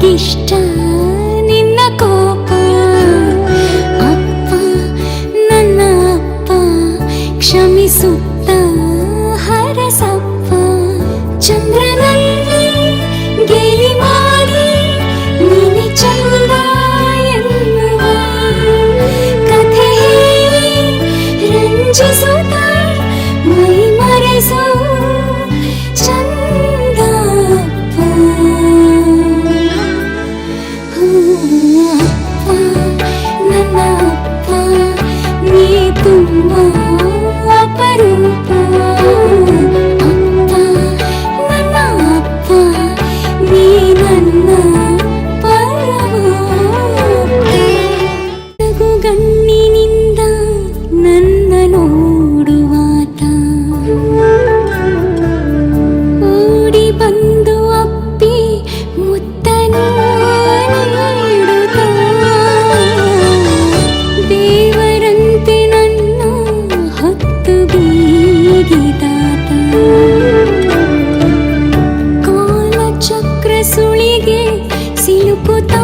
ನನಗಿಷ್ಟ ನಿನ್ನ ಕೋಪ. ಅಪ್ಪ ನನ್ನ ಅಪ್ಪ ಕ್ಷಮಿಸುತ್ತ ಹರಸಪ್ಪ. ಚಂದ್ರನಲ್ಲಿ ಗೇಲಿ ಮಾಡಿ ನೀನೆ ಚಂದ ಎನ್ನುವ ಕಥೆ ಹೇಳಿ ರಂಜಿಸುತ್ತ ಮೈ ಮರೆಸೋ ಚಂದಪ್ಪ. ಅಪ್ಪ ನನ್ನ ಅಪ್ಪ ನೀ ತುಂಬ ಅಪರೂಪ. ಅಪ್ಪ ನನ್ನ ಅಪ್ಪ ನೀ ನನ್ನ ಗಣ್ಣಿನಿಂದ ನನ್ನ ನೋಡುವಾತ ಓಡಿ ಬಂದು ಅಪ್ಪಿ ಮುತ್ತನು ನೀಡುತ್ತ ದೇವರಂತೆ ನನ್ನ ಹೊತ್ತು ಬೀಗಿದಾತ. ಕಾಲಚಕ್ರ ಸುಳಿಗೆ ಸಿಲುಕುತ್ತಾ